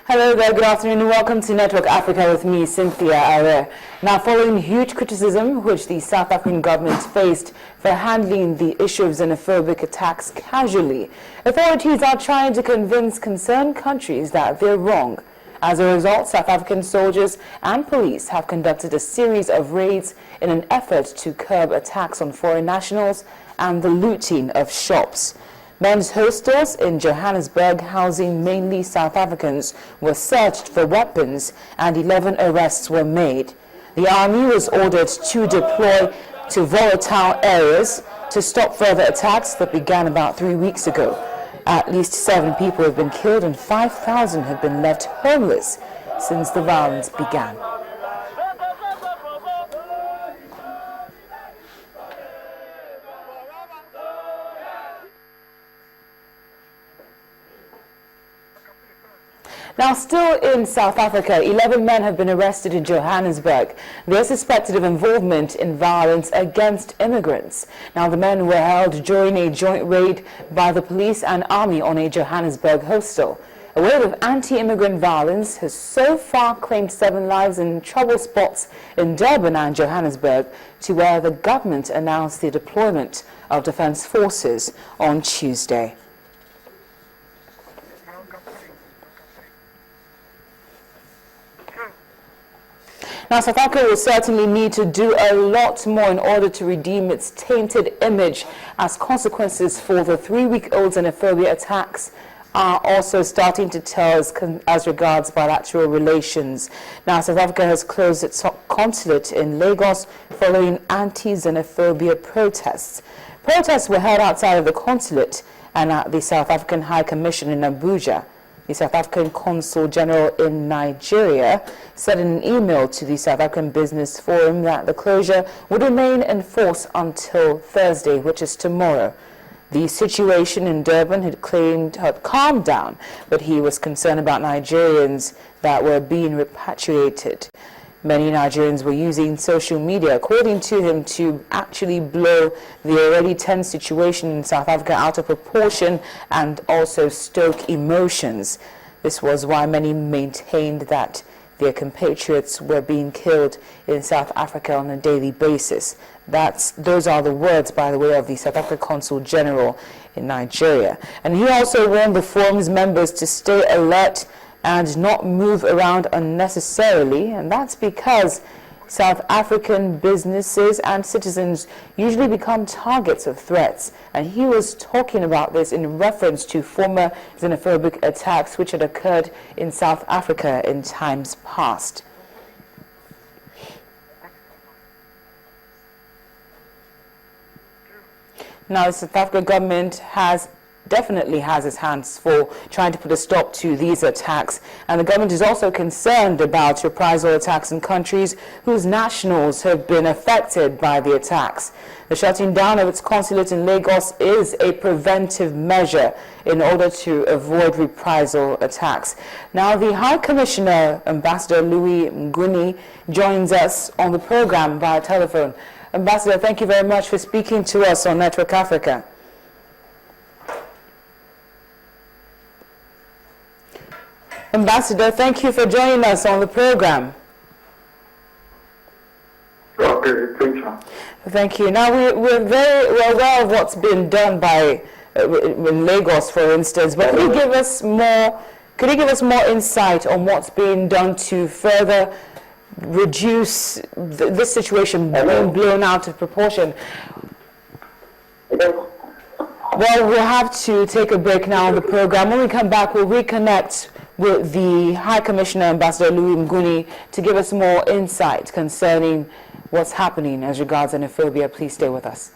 Hello there, good afternoon and welcome to Network Africa with me, Cynthia Are. Now, following huge criticism which the South African government faced for handling the issue of xenophobic attacks casually, authorities are trying to convince concerned countries that they're wrong. As a result, South African soldiers and police have conducted a series of raids in an effort to curb attacks on foreign nationals and the looting of shops. Men's hostels in Johannesburg, housing mainly South Africans, were searched for weapons and 11 arrests were made. The army was ordered to deploy to volatile areas to stop further attacks that began about 3 weeks ago. At least 7 people have been killed and 5,000 have been left homeless since the violence began. Now, still in South Africa, 11 men have been arrested in Johannesburg. They're suspected of involvement in violence against immigrants. Now, the men were held during a joint raid by the police and army on a Johannesburg hostel. A wave of anti-immigrant violence has so far claimed 7 lives in trouble spots in Durban and Johannesburg, to where the government announced the deployment of defense forces on Tuesday. Now, South Africa will certainly need to do a lot more in order to redeem its tainted image, as consequences for the 3-week-old xenophobia attacks are also starting to tell as regards bilateral relations. Now, South Africa has closed its consulate in Lagos following anti-xenophobia protests. Protests were held outside of the consulate and at the South African High Commission in Abuja. The South African Consul General in Nigeria said in an email to the South African Business Forum that the closure would remain in force until Thursday, which is tomorrow. The situation in Durban had claimed had calmed down, but he was concerned about Nigerians that were being repatriated. Many Nigerians were using social media, according to him, to actually blow the already tense situation in South Africa out of proportion and also stoke emotions. This was why many maintained that their compatriots were being killed in South Africa on a daily basis. Those are the words, by the way, of the South African Consul General in Nigeria. And he also warned the forum's members to stay alert and not move around unnecessarily, and that's because South African businesses and citizens usually become targets of threats. And he was talking about this in reference to former xenophobic attacks which had occurred in South Africa in times past. Now, the South African government definitely has its hands full trying to put a stop to these attacks, and the government is also concerned about reprisal attacks in countries whose nationals have been affected by the attacks. The shutting down of its consulate in Lagos is a preventive measure in order to avoid reprisal attacks. Now, the High Commissioner, Ambassador Louis Mguni, joins us on the program via telephone. Ambassador, thank you very much for speaking to us on Network Africa. Ambassador, thank you for joining us on the program. Okay, thank you. Thank you. Now, we're aware of what's been done by in Lagos, for instance, but could you give us more insight on what's being done to further reduce this situation being blown out of proportion? Well, we'll have to take a break now on the program. When we come back, we'll reconnect with the High Commissioner, Ambassador Louis Mguni, to give us more insight concerning what's happening as regards xenophobia. Please stay with us.